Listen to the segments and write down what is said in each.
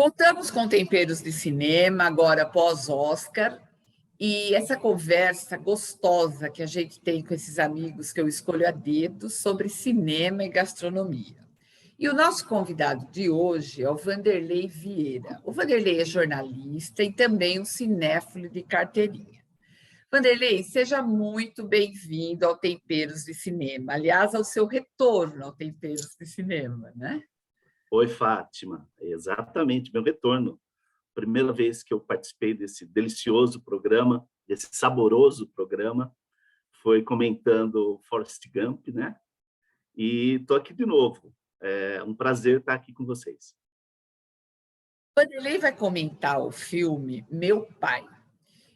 Voltamos com Temperos de Cinema, agora pós-Oscar, e essa conversa gostosa que a gente tem com esses amigos que eu escolho a dedo sobre cinema e gastronomia. E o nosso convidado de hoje é o Vanderlei Vieira. O Vanderlei é jornalista e também um cinéfilo de carteirinha. Vanderlei, seja muito bem-vindo ao Temperos de Cinema. Aliás, ao seu retorno ao Temperos de Cinema, né? Oi, Fátima. Exatamente, meu retorno. Primeira vez que eu participei desse delicioso programa, desse saboroso programa, foi comentando Forrest Gump, né? E estou aqui de novo. É um prazer estar aqui com vocês. O Vanderlei vai comentar o filme Meu Pai.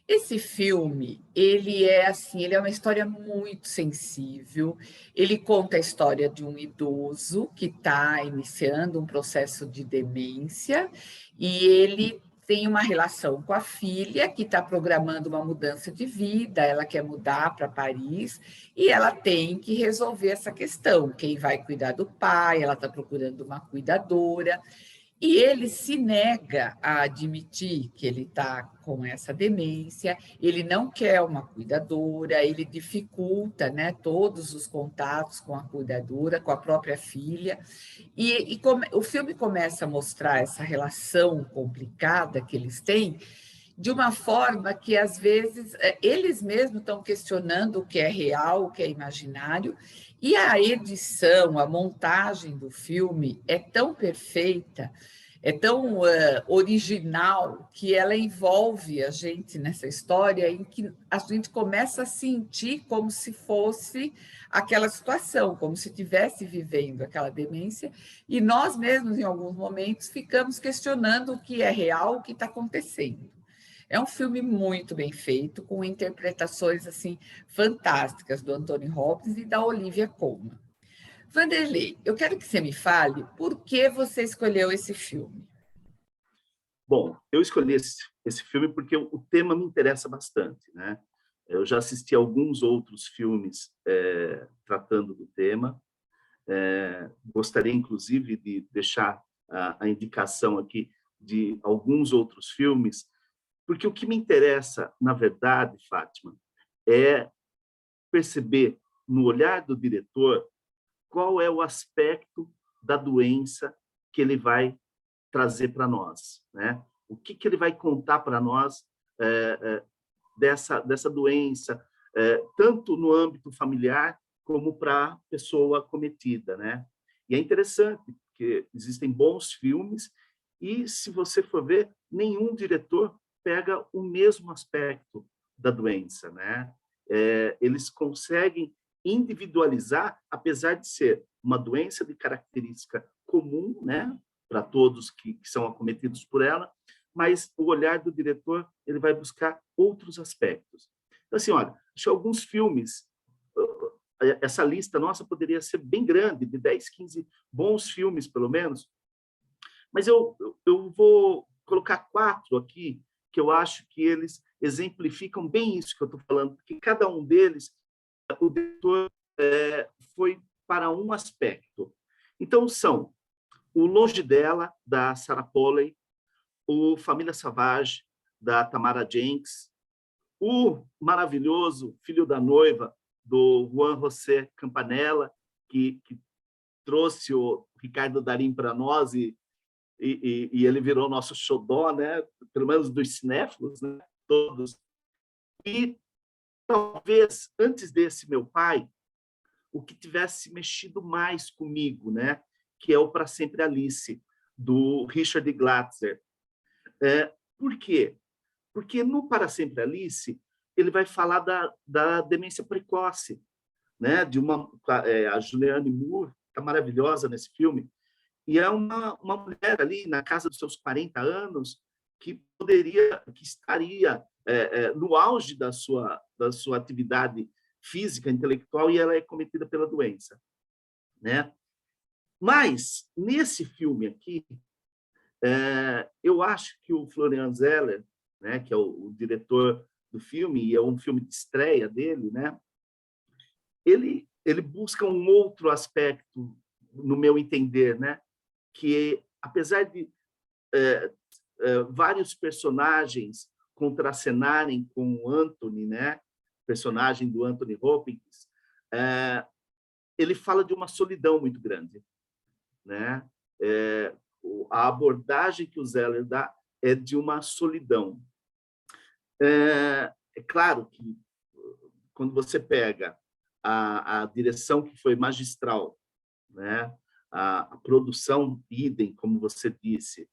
Esse filme, ele é uma história muito sensível. Ele conta a história de um idoso que está iniciando um processo de demência e ele tem uma relação com a filha que está programando uma mudança de vida. Ela quer mudar para Paris e ela tem que resolver essa questão. Quem vai cuidar do pai? Ela está procurando uma cuidadora. E ele se nega a admitir que ele está com essa demência, ele não quer uma cuidadora, ele dificulta, né, todos os contatos com a cuidadora, com a própria filha. O filme começa a mostrar essa relação complicada que eles têm, de uma forma que, às vezes, eles mesmos estão questionando o que é real, o que é imaginário, e a edição, a montagem do filme é tão perfeita, é tão original, que ela envolve a gente nessa história, em que a gente começa a sentir como se fosse aquela situação, como se estivesse vivendo aquela demência, e nós mesmos, em alguns momentos, ficamos questionando o que é real, o que está acontecendo. É um filme muito bem feito, com interpretações assim fantásticas do Anthony Hopkins e da Olivia Colman. Vanderlei, eu quero que você me fale por que você escolheu esse filme. Bom, eu escolhi esse filme porque o tema me interessa bastante, né? Eu já assisti alguns outros filmes tratando do tema. Gostaria, inclusive, de deixar a indicação aqui de alguns outros filmes, porque o que me interessa, na verdade, Fátima, é perceber no olhar do diretor qual é o aspecto da doença que ele vai trazer para nós, né? O que ele vai contar para nós dessa doença, tanto no âmbito familiar como para a pessoa acometida, né? E é interessante, porque existem bons filmes e, se você for ver, nenhum diretor pega o mesmo aspecto da doença, né? Eles conseguem individualizar, apesar de ser uma doença de característica comum, né, para todos que são acometidos por ela, mas o olhar do diretor ele vai buscar outros aspectos. Então, assim, olha, acho que alguns filmes, essa lista nossa poderia ser bem grande, de 10, 15 bons filmes, pelo menos, mas eu vou colocar 4 aqui, que eu acho que eles exemplificam bem isso que eu estou falando, porque cada um deles, o diretor foi para um aspecto. Então, são o Longe dela, da Sarah Polley, o Família Savage, da Tamara Jenks, o maravilhoso Filho da Noiva, do Juan José Campanella, que trouxe o Ricardo Darín para nós e ele virou nosso xodó, né? Pelo menos dos cinéfilos, né? Todos. E talvez, antes desse Meu Pai, o que tivesse mexido mais comigo, né? Que é o Para Sempre Alice, do Richard Glatzer. Por quê? Porque no Para Sempre Alice, ele vai falar da demência precoce, né? A Julianne Moore está maravilhosa nesse filme, e é uma mulher ali na casa dos seus 40 anos que estaria no auge da sua atividade física, intelectual, e ela é cometida pela doença, né? Mas, nesse filme aqui, eu acho que o Florian Zeller, né, que é o diretor do filme, e é um filme de estreia dele, né, ele busca um outro aspecto, no meu entender, né, que apesar de vários personagens contracenarem com o Anthony, né? Personagem do Anthony Hopkins, ele fala de uma solidão muito grande, né? A abordagem que o Zeller dá é de uma solidão. É claro que quando você pega a direção que foi magistral, né? A produção idem, como você disse,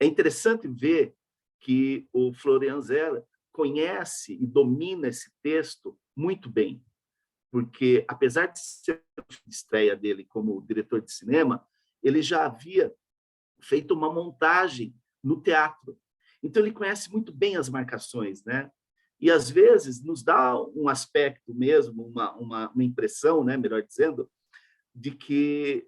é interessante ver que o Florian Zeller conhece e domina esse texto muito bem, porque, apesar de ser a estreia dele como diretor de cinema, ele já havia feito uma montagem no teatro. Então, ele conhece muito bem as marcações, né? E, às vezes, nos dá um aspecto mesmo, uma impressão, né, melhor dizendo, de que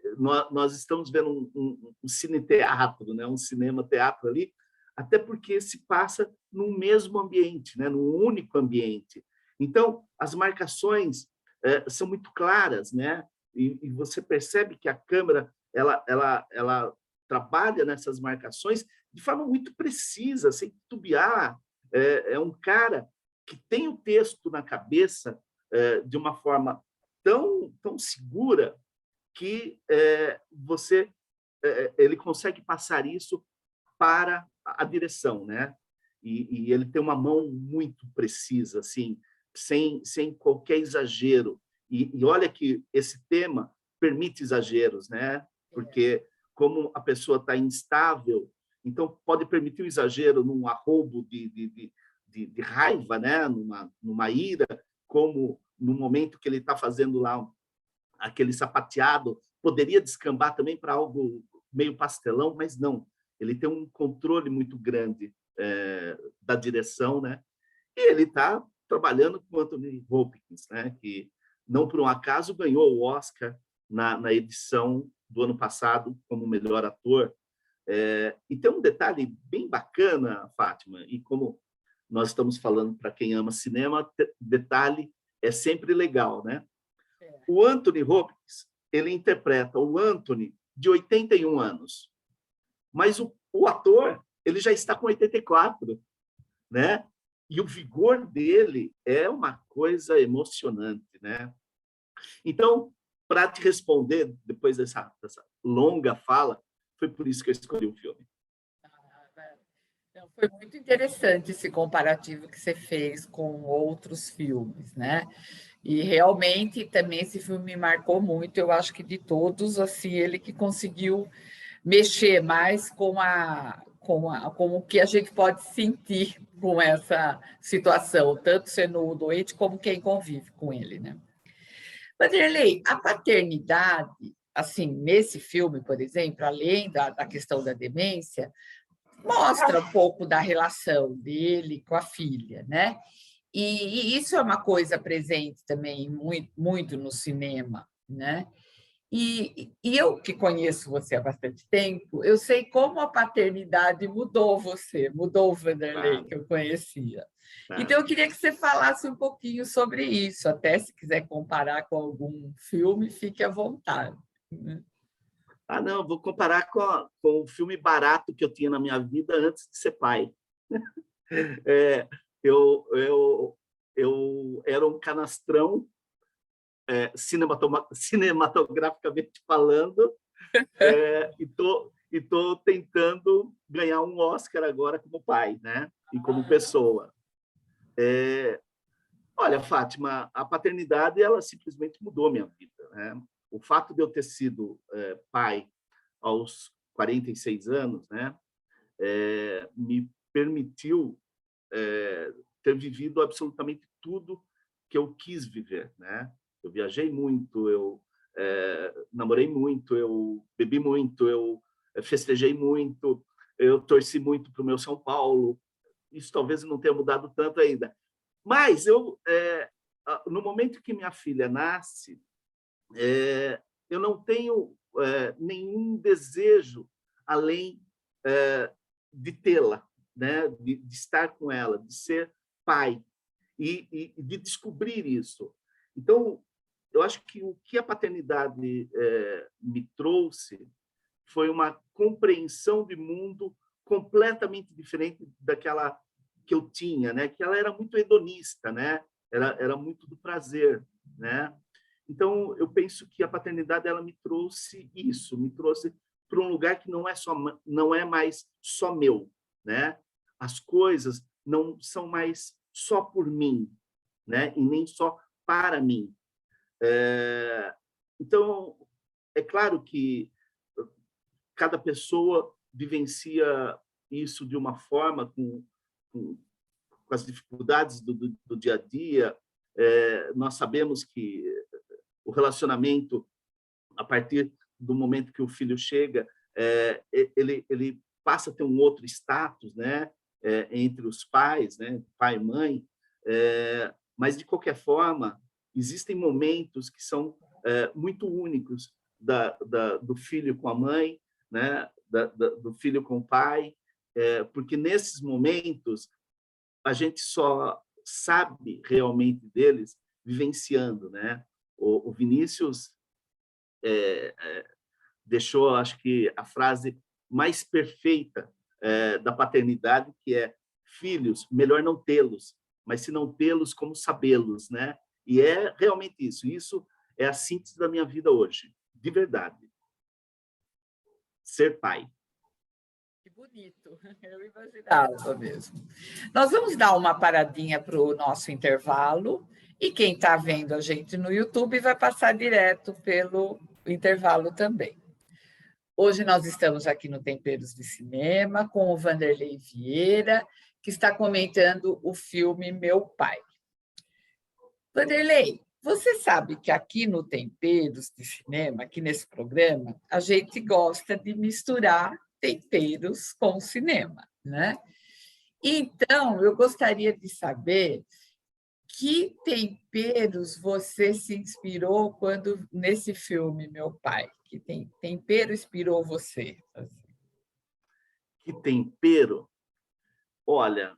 nós estamos vendo um cine-teatro, né? Um cinema-teatro ali, até porque se passa num mesmo ambiente, né? Num único ambiente. Então, as marcações são muito claras, né? E você percebe que a câmera ela trabalha nessas marcações de forma muito precisa, sem titubear. É um cara que tem o texto na cabeça de uma forma tão segura que ele consegue passar isso para a direção, né? E ele tem uma mão muito precisa, assim, sem qualquer exagero. E olha que esse tema permite exageros, né? Porque como a pessoa está instável, então pode permitir o exagero num arrobo de raiva, né? Numa ira, como no momento que ele está fazendo lá aquele sapateado, poderia descambar também para algo meio pastelão, mas não. Ele tem um controle muito grande da direção, né? E ele está trabalhando com Anthony Hopkins, né? Que não por um acaso ganhou o Oscar na edição do ano passado como melhor ator. E tem um detalhe bem bacana, Fátima, e como nós estamos falando para quem ama cinema, detalhe é sempre legal, né? O Anthony Hopkins, ele interpreta o Anthony de 81 anos, mas o ator ele já está com 84, né? E o vigor dele é uma coisa emocionante, né? Então, para te responder, depois dessa longa fala, foi por isso que eu escolhi o filme. Então, foi muito interessante esse comparativo que você fez com outros filmes, né? E realmente também esse filme me marcou muito. Eu acho que de todos, assim, ele que conseguiu mexer mais com o que a gente pode sentir com essa situação, tanto sendo o doente como quem convive com ele, né? Vanderlei, a paternidade, assim, nesse filme, por exemplo, além da questão da demência, mostra um pouco da relação dele com a filha, né? E isso é uma coisa presente também muito, muito no cinema, né? E eu que conheço você há bastante tempo, eu sei como a paternidade mudou você, mudou o Vanderlei que eu conhecia. Então, eu queria que você falasse um pouquinho sobre isso, até se quiser comparar com algum filme, fique à vontade. Não, vou comparar com o filme barato que eu tinha na minha vida antes de ser pai. Eu era um canastrão, cinematograficamente falando, e tô tentando ganhar um Oscar agora como pai, né? E como pessoa. Olha, Fátima, a paternidade ela simplesmente mudou a minha vida, né? O fato de eu ter sido pai aos 46 anos, né, me permitiu ter vivido absolutamente tudo que eu quis viver, né? Eu viajei muito, eu namorei muito, eu bebi muito, eu festejei muito, eu torci muito para o meu São Paulo. Isso talvez não tenha mudado tanto ainda. Mas no momento que minha filha nasce, eu não tenho nenhum desejo além de tê-la, né? De estar com ela, de ser pai e de descobrir isso. Então, eu acho que o que a paternidade me trouxe foi uma compreensão de mundo completamente diferente daquela que eu tinha, né? Que ela era muito hedonista, né? Era muito do prazer, né? Então, eu penso que a paternidade ela me trouxe isso, me trouxe para um lugar que não é mais só meu, né? As coisas não são mais só por mim, né? E nem só para mim. Então, é claro que cada pessoa vivencia isso de uma forma com, com as dificuldades do dia a dia. Nós sabemos que o relacionamento, a partir do momento que o filho chega, ele passa a ter um outro status, né? Entre os pais, né? Pai e mãe. Mas, de qualquer forma, existem momentos que são muito únicos do filho com a mãe, né? Do filho com o pai, porque nesses momentos a gente só sabe realmente deles vivenciando, né? O Vinícius deixou, acho que, a frase mais perfeita da paternidade, que é: filhos, melhor não tê-los, mas se não tê-los, como sabê-los, né? E é realmente isso. Isso é a síntese da minha vida hoje, de verdade. Ser pai. Que bonito, eu imaginava mesmo. Nós vamos dar uma paradinha para o nosso intervalo, e quem está vendo a gente no YouTube vai passar direto pelo intervalo também. Hoje nós estamos aqui no Temperos de Cinema com o Vanderlei Vieira, que está comentando o filme Meu Pai. Vanderlei, você sabe que aqui no Temperos de Cinema, aqui nesse programa, a gente gosta de misturar temperos com cinema, né? Então, eu gostaria de saber que temperos você se inspirou quando nesse filme Meu Pai? Que tempero inspirou você? Que tempero? Olha,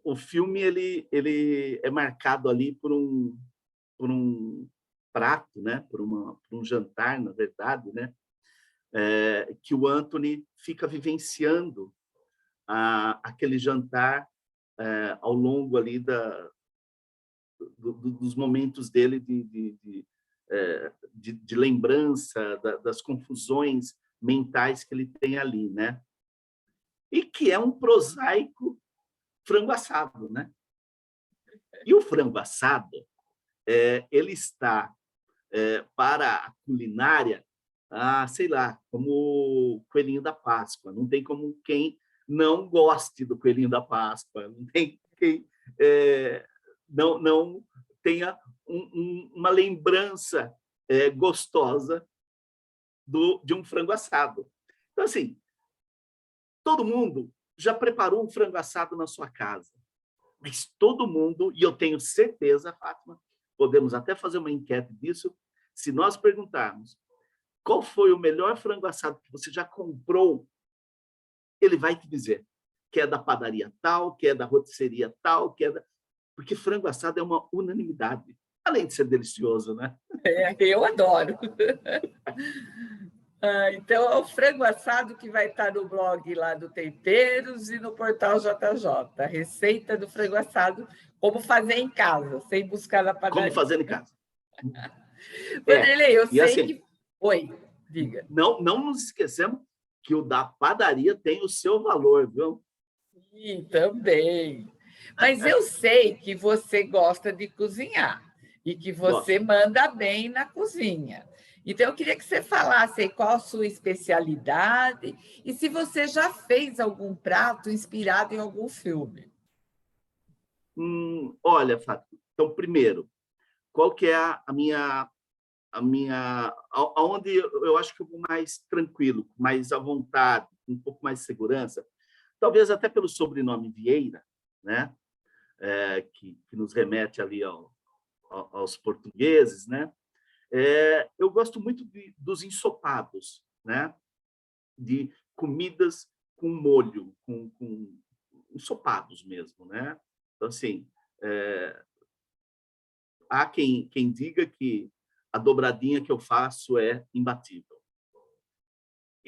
o filme ele é marcado ali por um prato, né? Por um jantar, na verdade, né? Que o Anthony fica vivenciando aquele jantar ao longo ali dos momentos dele de lembrança, das confusões mentais que ele tem ali, né? E que é um prosaico frango assado, né? E o frango assado, ele está para a culinária, sei lá, como o coelhinho da Páscoa. Não tem como quem não goste do coelhinho da Páscoa. Não tem quem não tenha uma lembrança gostosa de um frango assado. Então, assim, todo mundo já preparou um frango assado na sua casa, mas todo mundo, e eu tenho certeza, Fátima, podemos até fazer uma enquete disso, se nós perguntarmos qual foi o melhor frango assado que você já comprou, ele vai te dizer que é da padaria tal, que é da rotisseria tal, porque frango assado é uma unanimidade, além de ser delicioso, né? Eu adoro. Então, é o frango assado que vai estar no blog lá do Temperos e no portal JJ. A receita do frango assado, como fazer em casa, sem buscar na Como padaria. fazer em casa. Vanderlei, eu E sei assim, que... Oi, diga. não nos esquecemos que o da padaria tem o seu valor, viu? Sim, também. Mas eu sei que você gosta de cozinhar e que você Gosto. manda bem na cozinha. Então, eu queria que você falasse aí qual a sua especialidade e se você já fez algum prato inspirado em algum filme. Olha, Fátima, então, primeiro, qual que é aonde eu acho que eu vou mais tranquilo, mais à vontade, um pouco mais de segurança, talvez até pelo sobrenome Vieira, né? Que nos remete ali aos portugueses, né? Eu gosto muito dos ensopados, né? De comidas com molho, com ensopados mesmo, né? Então, assim, há quem diga que a dobradinha que eu faço é imbatível.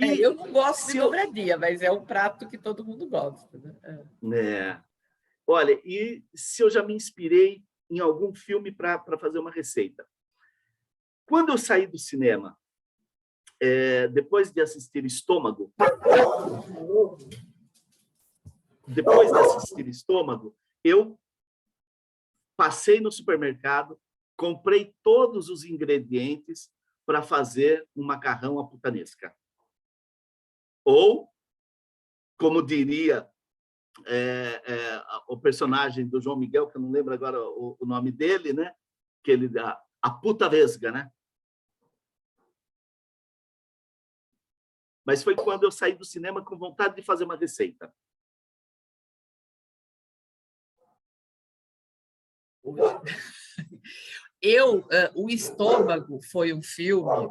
Eu não gosto de dobradinha, mas é um prato que todo mundo gosta, né? Olha, e se eu já me inspirei em algum filme para fazer uma receita? Quando eu saí do cinema, depois de assistir Estômago, eu passei no supermercado, comprei todos os ingredientes para fazer um macarrão à putanesca. Ou, como diria o personagem do João Miguel, que eu não lembro agora o nome dele, né? Que ele dá a puta vesga, né? Mas foi quando eu saí do cinema com vontade de fazer uma receita. O Estômago foi um filme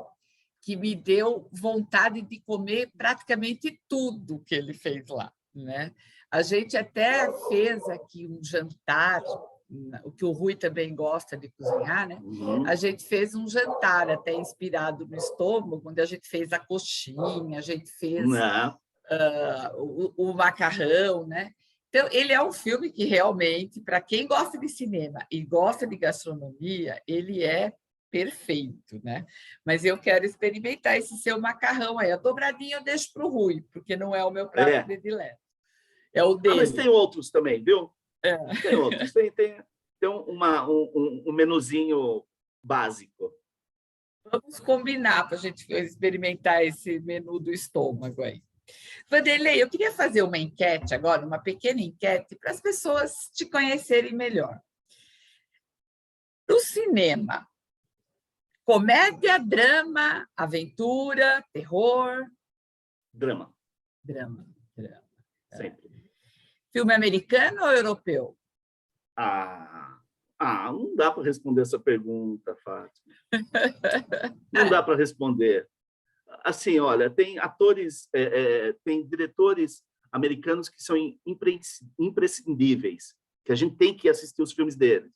que me deu vontade de comer praticamente tudo que ele fez lá, né? A gente até fez aqui um jantar, o que o Rui também gosta de cozinhar, né? A gente fez um jantar até inspirado no Estômago, onde a gente fez a coxinha, a gente fez o macarrão, né? Então, ele é um filme que realmente, para quem gosta de cinema e gosta de gastronomia, ele é perfeito, né? Mas eu quero experimentar esse seu macarrão aí. A dobradinha eu deixo para o Rui, porque não é o meu prato predileto. É o dele. Mas tem outros também, viu? Tem outros. Tem um menuzinho básico. Vamos combinar para a gente experimentar esse menu do estômago aí. Vanderlei, eu queria fazer uma enquete agora, uma pequena enquete, para as pessoas te conhecerem melhor. No cinema, comédia, drama, aventura, terror? Drama. Drama. Sempre. Filme americano ou europeu? Não dá para responder essa pergunta, Fátima. Não dá para responder. Assim, olha, tem atores, tem diretores americanos que são imprescindíveis, que a gente tem que assistir os filmes deles.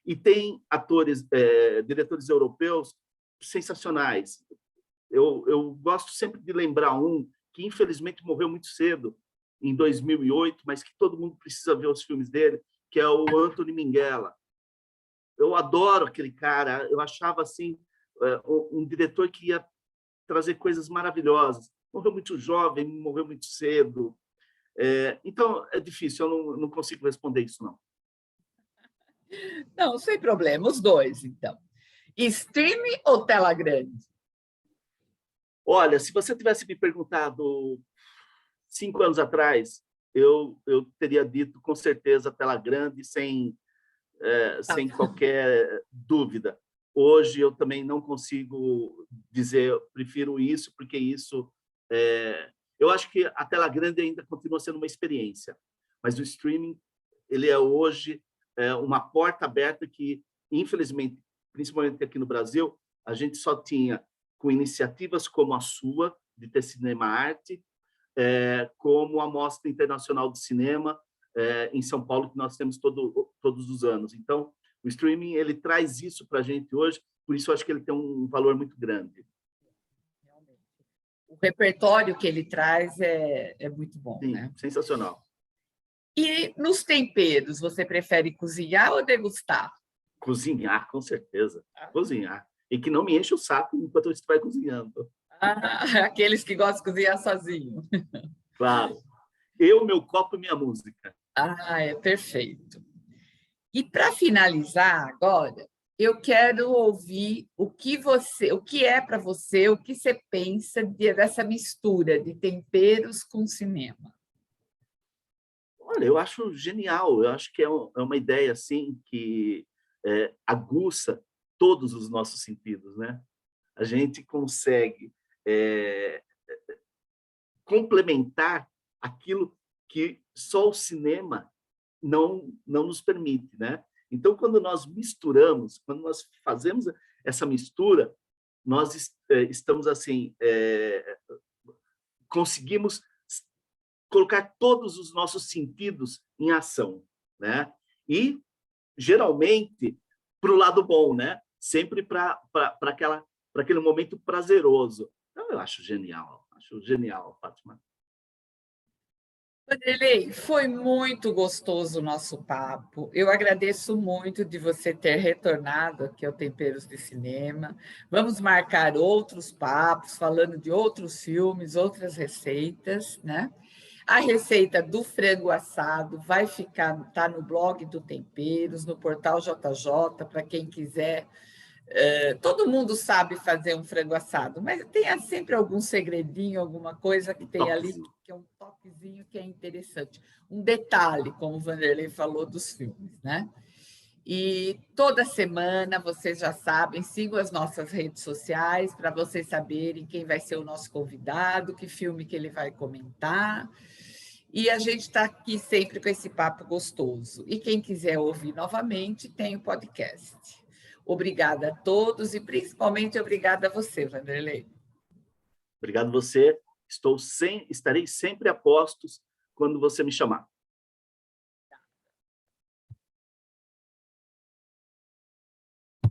E tem diretores europeus sensacionais. Eu gosto sempre de lembrar um que, infelizmente, morreu muito cedo, em 2008, mas que todo mundo precisa ver os filmes dele, que é o Anthony Minghella. Eu adoro aquele cara. Eu achava assim um diretor que ia trazer coisas maravilhosas. Morreu muito jovem, morreu muito cedo. Então, é difícil, eu não consigo responder isso, não. Não, sem problema, os dois, então. Streaming ou tela grande? Olha, se você tivesse me perguntado 5 anos atrás, eu teria dito com certeza tela grande, sem qualquer dúvida. Hoje eu também não consigo dizer, eu prefiro isso, porque isso... eu acho que a tela grande ainda continua sendo uma experiência, mas o streaming, ele é hoje uma porta aberta que, infelizmente, principalmente aqui no Brasil, a gente só tinha com iniciativas como a sua, de ter cinema arte, como a Mostra Internacional de Cinema, em São Paulo, que nós temos todos os anos. Então, o streaming ele traz isso para a gente hoje, por isso eu acho que ele tem um valor muito grande. Realmente. O repertório que ele traz é muito bom. Sim, né? Sensacional. E nos temperos, você prefere cozinhar ou degustar? Cozinhar, com certeza. Cozinhar. E que não me enche o saco enquanto eu estiver cozinhando. Aqueles que gostam de cozinhar sozinho. Claro. Eu, meu copo e minha música. É perfeito. E para finalizar agora, eu quero ouvir o que é para você, o que você pensa dessa mistura de temperos com cinema. Olha, eu acho genial. Eu acho que é uma ideia assim que aguça todos os nossos sentidos, né? A gente consegue complementar aquilo que só o cinema não nos permite, né? Então, quando nós misturamos, quando nós fazemos essa mistura, nós estamos assim, conseguimos colocar todos os nossos sentidos em ação, né? E geralmente para o lado bom, né? Sempre para aquele momento prazeroso. Então, eu acho genial. Acho genial, Fátima. Vanderlei, foi muito gostoso o nosso papo. Eu agradeço muito de você ter retornado aqui ao Temperos de Cinema. Vamos marcar outros papos, falando de outros filmes, outras receitas, né? A receita do frango assado vai ficar, tá no blog do Temperos, no portal JJ, para quem quiser. Todo mundo sabe fazer um frango assado, mas tem sempre algum segredinho, alguma coisa que tem ali, que é um toquezinho que é interessante. Um detalhe, como o Vanderlei falou dos filmes, né? E toda semana, vocês já sabem, sigam as nossas redes sociais para vocês saberem quem vai ser o nosso convidado, que filme que ele vai comentar. E a gente está aqui sempre com esse papo gostoso. E quem quiser ouvir novamente, tem o podcast. Obrigada a todos e principalmente obrigada a você, Vanderlei. Obrigado a você. Estarei sempre a postos quando você me chamar.